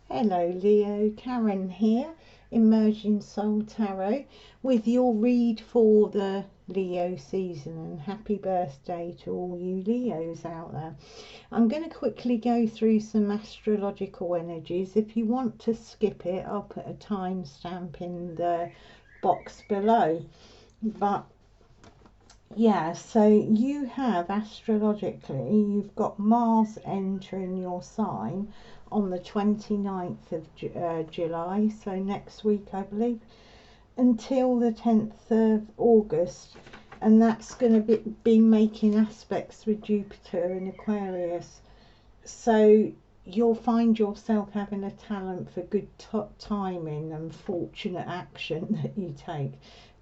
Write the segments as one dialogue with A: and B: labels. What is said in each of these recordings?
A: Hello Leo, Karen here, Emerging Soul Tarot, with your read for the Leo season, and happy birthday to all you Leos out there. I'm going to quickly go through some astrological energies. If you want to skip it, I'll put a timestamp in the box below. But yeah, so you have astrologically, you've got Mars entering your sign on the 29th of July, so next week I believe, until the 10th of August, and that's going to be making aspects with Jupiter in Aquarius. So you'll find yourself having a talent for good timing and fortunate action that you take.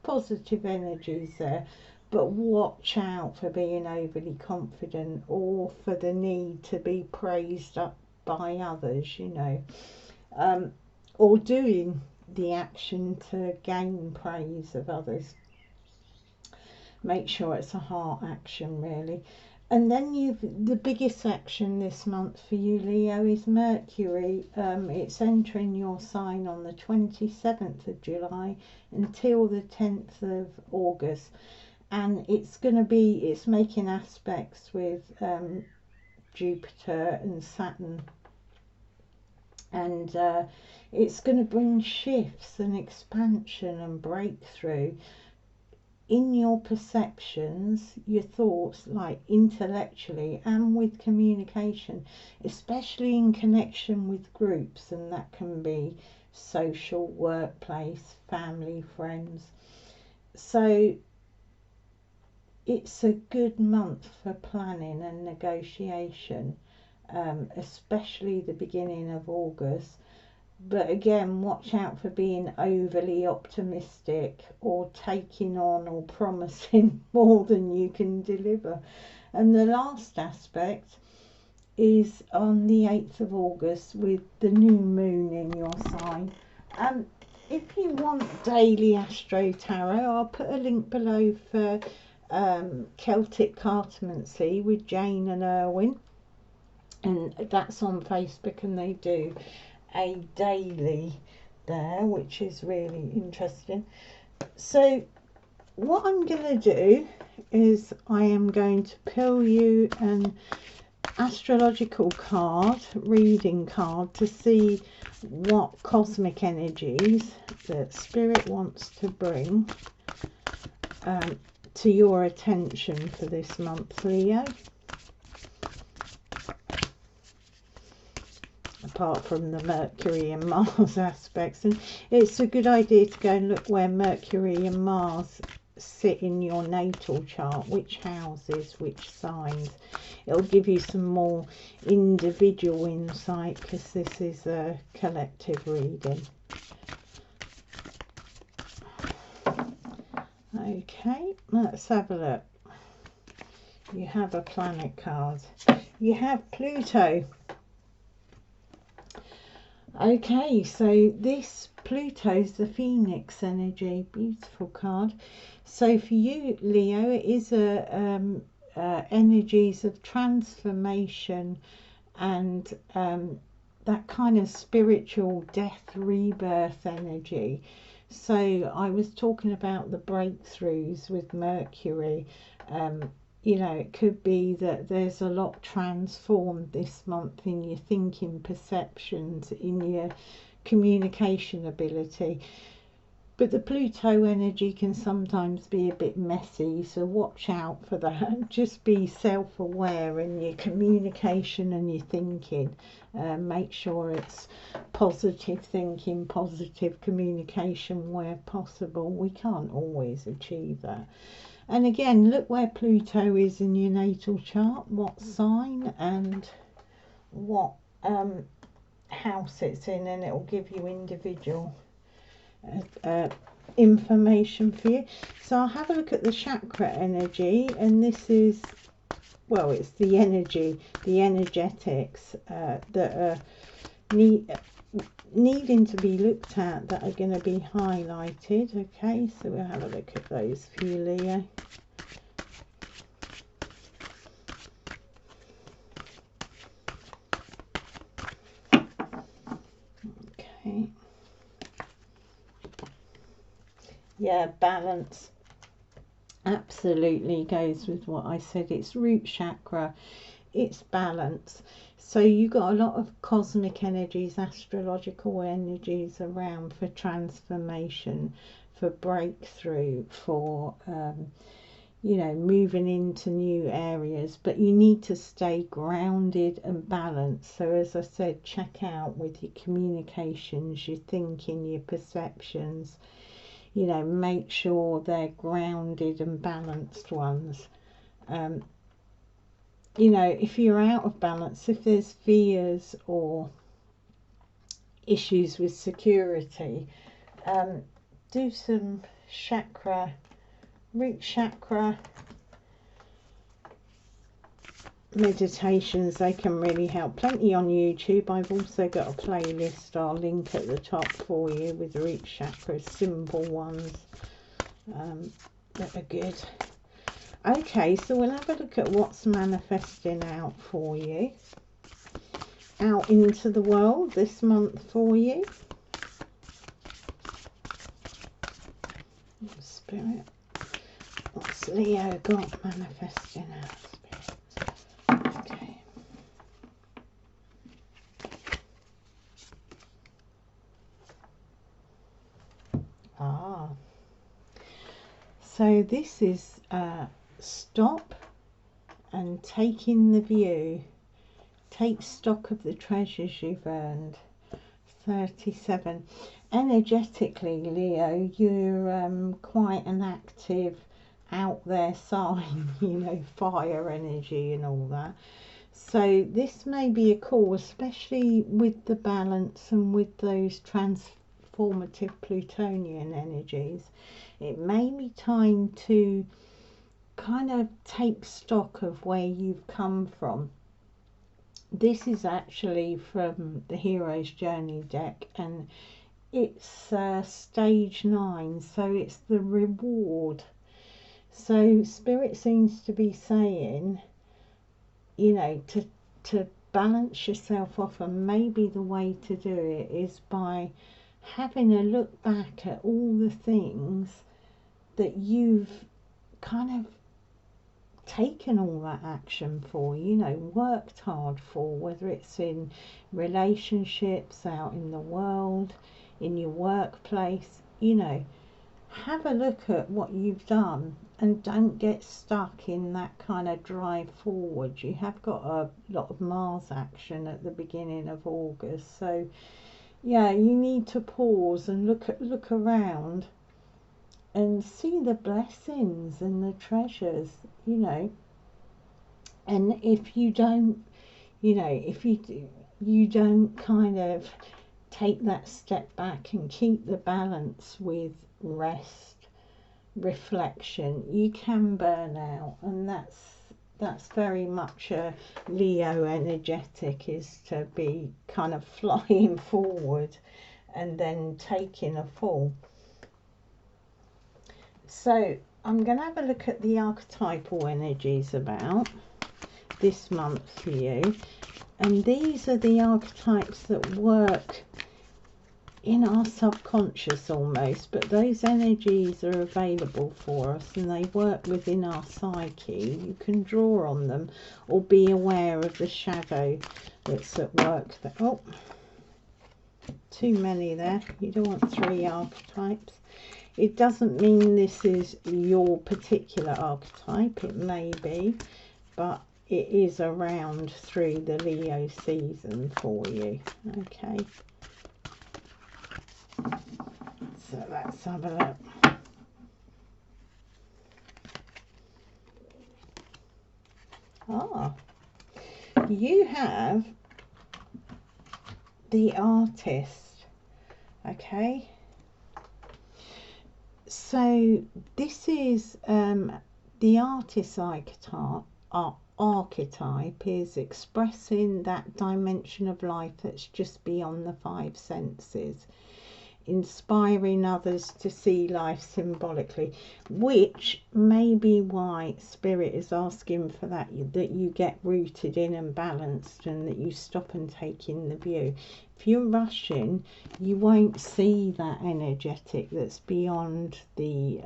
A: Positive energies there, but watch out for being overly confident or for the need to be praised up by others, you know, or doing the action to gain praise of others. Make sure it's a heart action, really. And then the biggest action this month for you, Leo, is Mercury. It's entering your sign on the 27th of July until the 10th of August. And it's making aspects with Jupiter and Saturn. And it's going to bring shifts and expansion and breakthrough in your perceptions, your thoughts, like intellectually and with communication, especially in connection with groups, and that can be social, workplace, family, friends. So it's a good month for planning and negotiation, especially the beginning of August. But again, watch out for being overly optimistic or taking on or promising more than you can deliver. And the last aspect is on the 8th of August with the new moon in your sign. If you want daily Astro Tarot, I'll put a link below for Celtic Cartomancy with Jane and Erwin, and that's on Facebook, and they do a daily there, which is really interesting. So what I'm going to do is I am going to pull you an astrological card, reading card, to see what cosmic energies that Spirit wants to bring to your attention for this month, Leo. Apart from the Mercury and Mars aspects, and it's a good idea to go and look where Mercury and Mars sit in your natal chart, which houses, which signs. It'll give you some more individual insight, because this is a collective reading. Okay, let's have a look. You have a planet card. You have Pluto. Okay, so this Pluto's the Phoenix energy, beautiful card. So for you, Leo, it is energies of transformation and that kind of spiritual death, rebirth energy. So I was talking about the breakthroughs with Mercury. You know, it could be that there's a lot transformed this month in your thinking, perceptions, in your communication ability. But the Pluto energy can sometimes be a bit messy, so watch out for that. Just be self-aware in your communication and your thinking. Make sure it's positive thinking, positive communication where possible. We can't always achieve that. And again, look where Pluto is in your natal chart, what sign and what house it's in, and it will give you individual information for you. So I'll have a look at the chakra energy, and this is, well, it's the energy, the energetics that are needing to be looked at, that are going to be highlighted. Okay, so we'll have a look at those for you, Leo. Okay. Yeah, balance. Absolutely goes with what I said. It's root chakra. It's balance. So you got a lot of cosmic energies, astrological energies around for transformation, for breakthrough, for you know, moving into new areas, but you need to stay grounded and balanced. So as I said, check out with your communications, your thinking, your perceptions, you know, make sure they're grounded and balanced ones. You know, if you're out of balance, if there's fears or issues with security, do some chakra, root chakra meditations. They can really help. Plenty on YouTube. I've also got a playlist I'll link at the top for you with root chakra, simple ones that are good. Okay, so we'll have a look at what's manifesting out for you, out into the world this month for you. Spirit, what's Leo got manifesting out? Spirit. Okay. So this is stop and take in the view. Take stock of the treasures you've earned. 37. Energetically, Leo, you're quite an active, out there sign, you know, fire energy and all that. So this may be a call, especially with the balance and with those transformative Plutonian energies. It may be time to kind of take stock of where you've come from. This is actually from the Hero's Journey deck, and it's stage 9, so it's the reward. So Spirit seems to be saying, you know, to balance yourself off, and maybe the way to do it is by having a look back at all the things that you've kind of taken all that action for, you know, worked hard for, whether it's in relationships, out in the world, in your workplace, you know, have a look at what you've done and don't get stuck in that kind of drive forward. You have got a lot of Mars action at the beginning of August, so yeah, you need to pause and look around and see the blessings and the treasures, you know. And if you don't, you know, if you don't kind of take that step back and keep the balance with rest, reflection, you can burn out. And that's very much a Leo energetic, is to be kind of flying forward and then taking a fall. So I'm going to have a look at the archetypal energies about this month for you, and these are the archetypes that work in our subconscious almost, but those energies are available for us and they work within our psyche. You can draw on them or be aware of the shadow that's at work there. Oh, too many there. You don't want 3 archetypes. It doesn't mean this is your particular archetype, it may be, but it is around through the Leo season for you. Okay, so let's have a look. You have the Artist. Okay, so this is the Artist archetype is expressing that dimension of life that's just beyond the 5 senses. inspiring others to see life symbolically, which may be why Spirit is asking for that you get rooted in and balanced, and that you stop and take in the view. If you're rushing, you won't see that energetic that's beyond the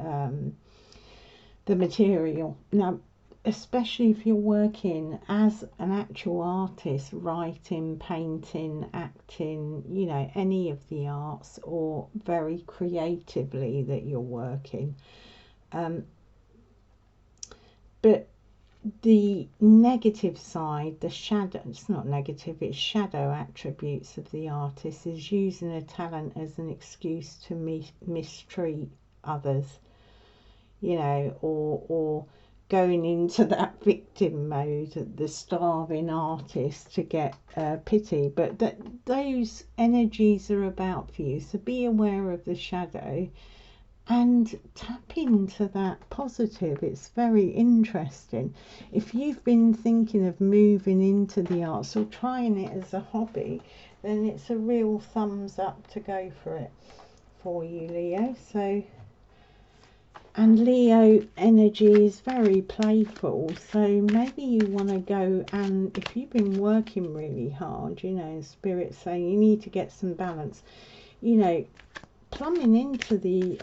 A: material. Now, especially if you're working as an actual artist, writing, painting, acting, you know, any of the arts, or very creatively that you're working. But the negative side, the shadow, it's not negative, it's shadow attributes of the artist, is using a talent as an excuse to mistreat others, you know, or going into that victim mode, the starving artist, to get pity. But those energies are about for you, so be aware of the shadow and tap into that positive. It's very interesting. If you've been thinking of moving into the arts or trying it as a hobby, then it's a real thumbs up to go for it for you, Leo. So, and Leo energy is very playful, so maybe you want to go, and if you've been working really hard, you know, Spirit saying you need to get some balance, you know, plumbing into the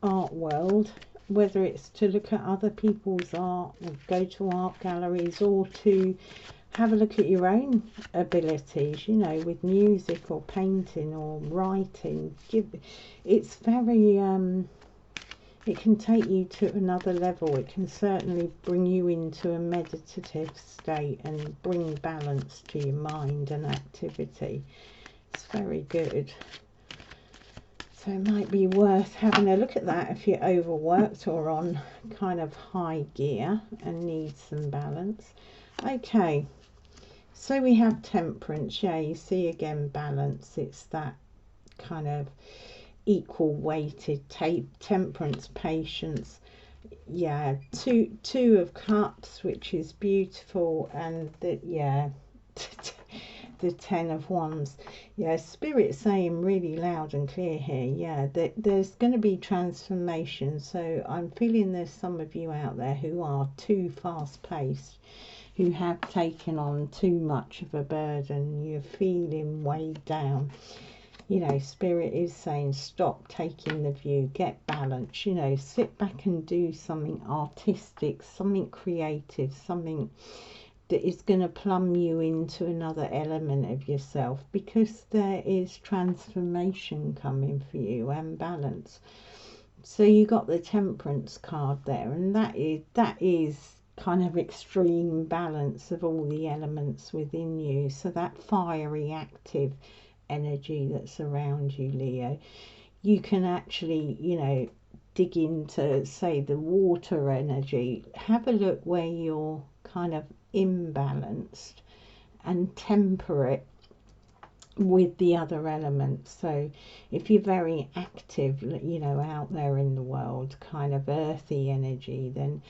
A: art world, whether it's to look at other people's art or go to art galleries, or to have a look at your own abilities, you know, with music or painting or writing. It's very it can take you to another level. It can certainly bring you into a meditative state and bring balance to your mind and activity. It's very good. So it might be worth having a look at that if you're overworked or on kind of high gear and need some balance. Okay, so we have Temperance. Yeah, you see again balance. It's that kind of equal weighted temperance, patience. Yeah, two of cups, which is beautiful, and the, yeah, the 10 of wands. Yeah, Spirit saying really loud and clear here, yeah, that there's going to be transformation. So I'm feeling there's some of you out there who are too fast paced, who have taken on too much of a burden. You're feeling weighed down. You know, Spirit is saying stop taking the view, get balance, you know, sit back and do something artistic, something creative, something that is going to plumb you into another element of yourself, because there is transformation coming for you and balance. So you got the Temperance card there, and that is kind of extreme balance of all the elements within you. So that fiery, active energy that's around you, Leo, you can actually, you know, dig into, say, the water energy. Have a look where you're kind of imbalanced and temper it with the other elements. So if you're very active, you know, out there in the world, kind of earthy energy, then,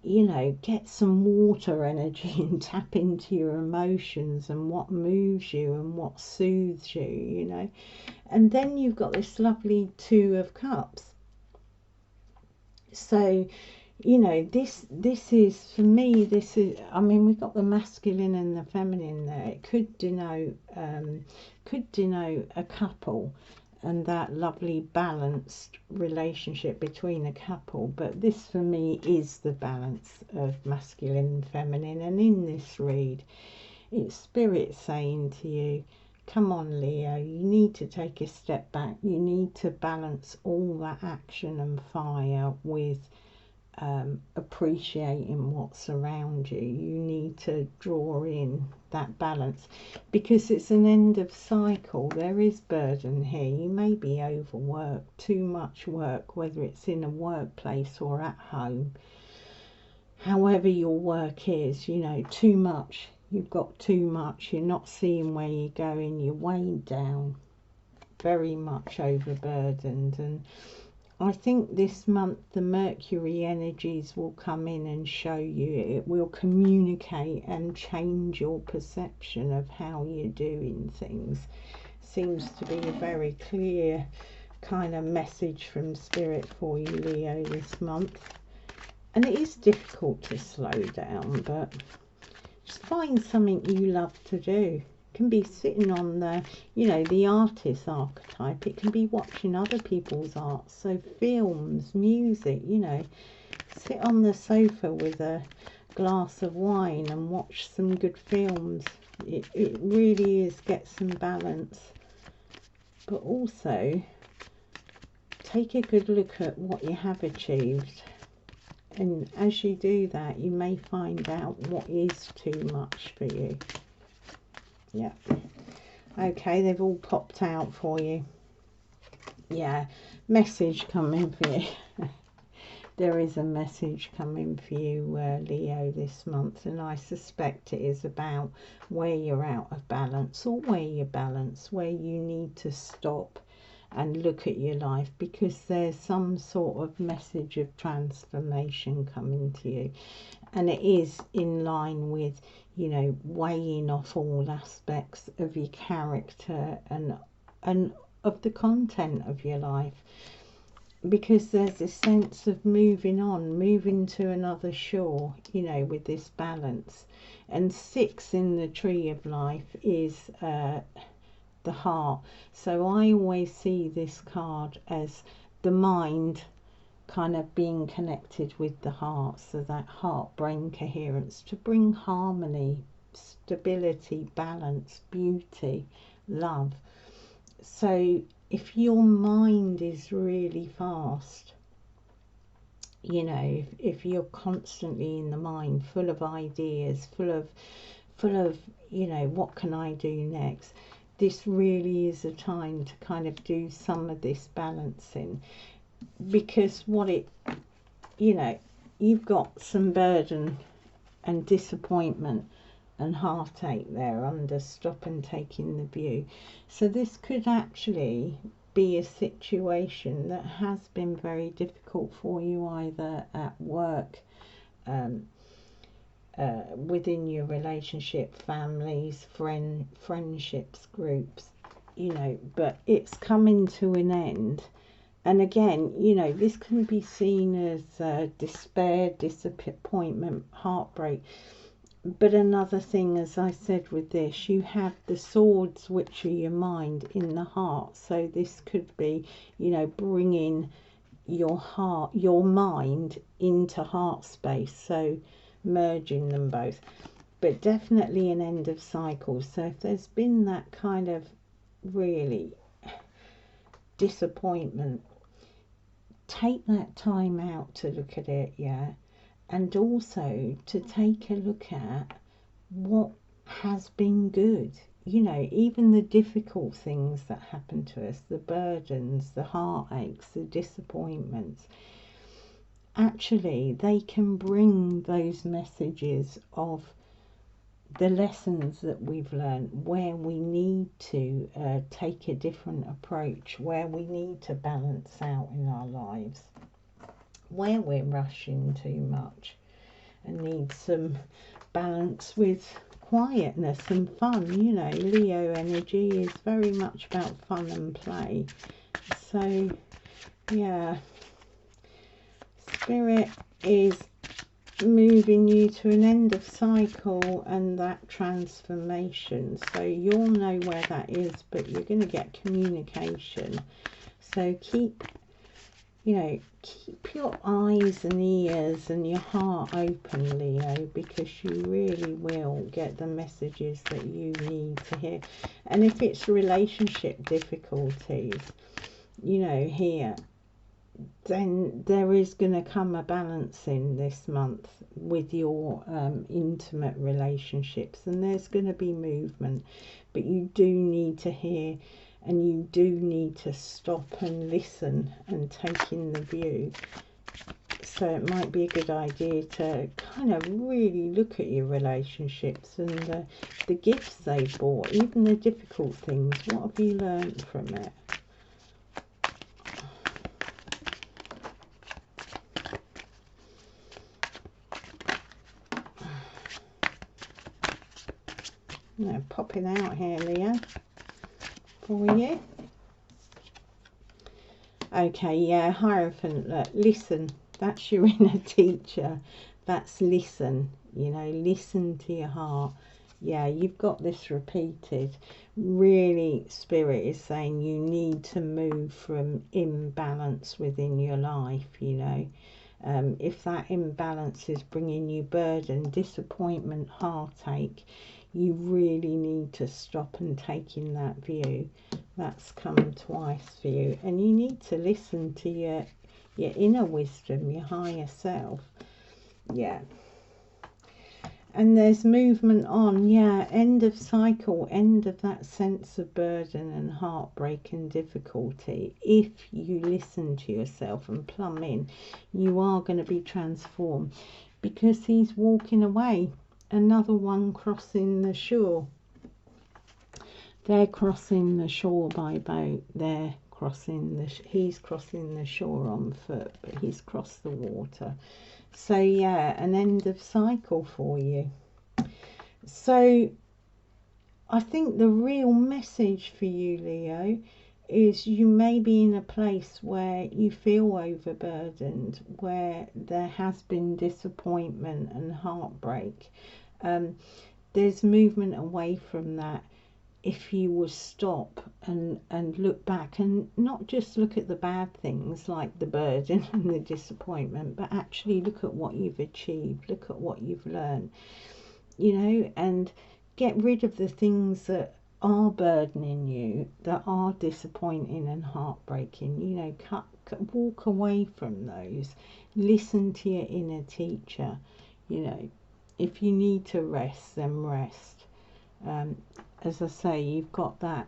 A: you know, get some water energy and tap into your emotions and what moves you and what soothes you, you know. And then you've got this lovely 2 of cups. So, you know, this is, for me, this is, I mean, we've got the masculine and the feminine there. It could denote a couple and that lovely balanced relationship between a couple. But this for me is the balance of masculine and feminine. And in this read, it's Spirit saying to you, come on, Leo, you need to take a step back. You need to balance all that action and fire with appreciating what's around you. You need to draw in that balance, because it's an end of cycle. There is burden here. You may be overworked, too much work, whether it's in a workplace or at home. However your work is, you know, too much. You've got too much. You're not seeing where you're going. You're weighed down, very much overburdened. And I think this month the Mercury energies will come in and show you. It will communicate and change your perception of how you're doing things. Seems to be a very clear kind of message from Spirit for you, Leo, this month. And it is difficult to slow down, but just find something you love to do. It can be sitting on the, you know, the artist archetype. It can be watching other people's art. So films, music, you know, sit on the sofa with a glass of wine and watch some good films. It really is get some balance. But also take a good look at what you have achieved. And as you do that, you may find out what is too much for you. Yeah. Okay, they've all popped out for you. Yeah, message coming for you. There is a message coming for you, Leo, this month. And I suspect it is about where you're out of balance, or where you're balanced, where you need to stop and look at your life, because there's some sort of message of transformation coming to you, and it is in line with, you know, weighing off all aspects of your character and of the content of your life, because there's a sense of moving on, moving to another shore, you know, with this balance. And 6 in the tree of life is the heart. So I always see this card as the mind kind of being connected with the heart, so that heart brain coherence to bring harmony, stability, balance, beauty, love. So if your mind is really fast, you know, if you're constantly in the mind, full of ideas, full of, you know, what can I do next? This really is a time to kind of do some of this balancing, because what it, you know, you've got some burden and disappointment and heartache there under stop and taking the view. So this could actually be a situation that has been very difficult for you, either at work, within your relationship, families, friendships, groups, you know, but it's coming to an end. And again, you know, this can be seen as despair, disappointment, heartbreak. But another thing, as I said with this, you have the swords, which are your mind, in the heart. So this could be, you know, bringing your heart, your mind into heart space. So merging them both. But definitely an end of cycle. So if there's been that kind of really disappointment, take that time out to look at it, yeah, and also to take a look at what has been good. You know, even the difficult things that happen to us, the burdens, the heartaches, the disappointments, actually they can bring those messages of the lessons that we've learned, where we need to take a different approach, where we need to balance out in our lives, where we're rushing too much and need some balance with quietness and fun. You know, Leo energy is very much about fun and play. So yeah, Spirit is moving you to an end of cycle and that transformation. So you'll know where that is, but you're going to get communication. So keep, you know, keep your eyes and ears and your heart open, Leo, because you really will get the messages that you need to hear. And if it's relationship difficulties, you know, here, then there is going to come a balancing this month with your intimate relationships, and there's going to be movement, but you do need to hear, and you do need to stop and listen and take in the view. So it might be a good idea to kind of really look at your relationships and the gifts they brought, even the difficult things. What have you learned from it? popping out here, Leo, for you. Okay, yeah, Hierophant, look, listen. That's your inner teacher. That's listen, you know, listen to your heart. Yeah, you've got this repeated. Really, Spirit is saying you need to move from imbalance within your life, you know. If that imbalance is bringing you burden, disappointment, heartache, you really need to stop and take in that view. That's come twice for you. And you need to listen to your inner wisdom, your higher self. Yeah. And there's movement on, yeah, end of cycle, end of that sense of burden and heartbreak and difficulty. If you listen to yourself and plumb in, you are going to be transformed, because he's walking away. Another one crossing the shore. They're crossing the shore by boat. They're crossing the he's crossing the shore on foot, but he's crossed the water. So yeah, an end of cycle for you. So I think the real message for you, Leo, is you may be in a place where you feel overburdened, where there has been disappointment and heartbreak. There's movement away from that. If you will stop and look back, and not just look at the bad things like the burden and the disappointment, but actually look at what you've achieved, look at what you've learned, you know, and get rid of the things that are burdening you, that are disappointing and heartbreaking, you know, walk away from those. Listen to your inner teacher, you know. If you need to rest, then rest. As I say, you've got that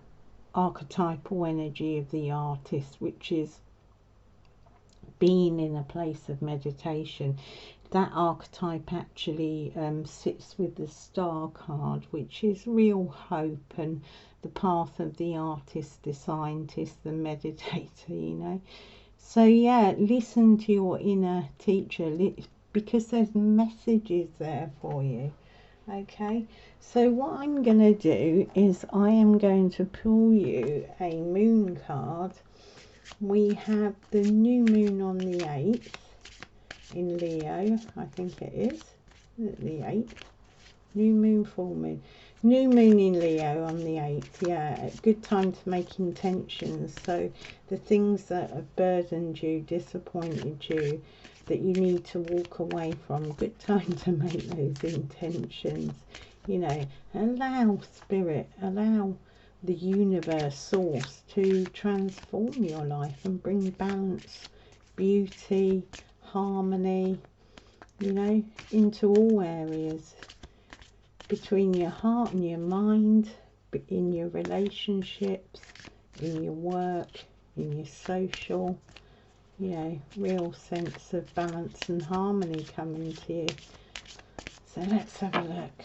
A: archetypal energy of the artist, which is being in a place of meditation. That archetype actually sits with the Star card, which is real hope and the path of the artist, the scientist, the meditator, you know. So yeah, listen to your inner teacher, because there's messages there for you. Okay, so what I'm going to do is I am going to pull you a moon card. We have the new moon on the 8th in Leo, I think it is, the 8th. New moon, full moon. New moon in Leo on the 8th, yeah. Good time to make intentions. So the things that have burdened you, disappointed you, that you need to walk away from, good time to make those intentions. You know, allow Spirit, allow the universe, source, to transform your life and bring balance, beauty, harmony, you know, into all areas, between your heart and your mind, in your relationships, in your work, in your social, you know, real sense of balance and harmony coming to you. So let's have a look.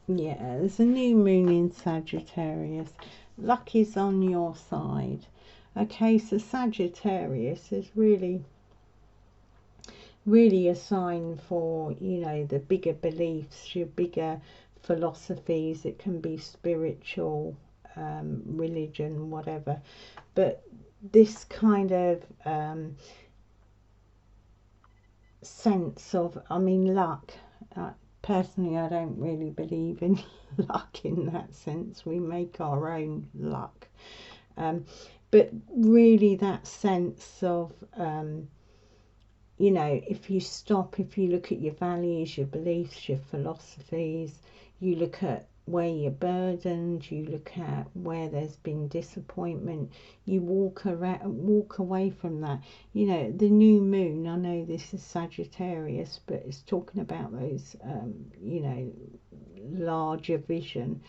A: Yeah, there's a new moon in Sagittarius. Luck is on your side. Okay, so Sagittarius is really a sign for, you know, the bigger beliefs, your bigger philosophies. It can be spiritual, religion, whatever. But this kind of sense of, I mean, luck. Personally, I don't really believe in luck in that sense. We make our own luck. But really that sense of, you know, if you stop, if you look at your values, your beliefs, your philosophies, you look at where you're burdened, you look at where there's been disappointment, you walk away from that. You know, the new moon, I know this is Sagittarius, but it's talking about those, you know, larger vision.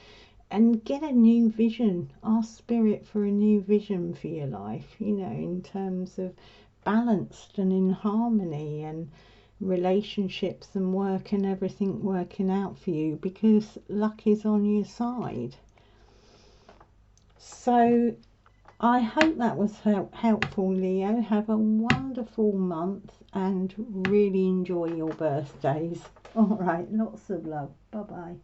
A: And get a new vision. Ask Spirit for a new vision for your life, you know, in terms of balanced and in harmony, and relationships and work and everything working out for you, because luck is on your side. So I hope that was helpful, Leo. Have a wonderful month and really enjoy your birthdays. All right, lots of love. Bye-bye.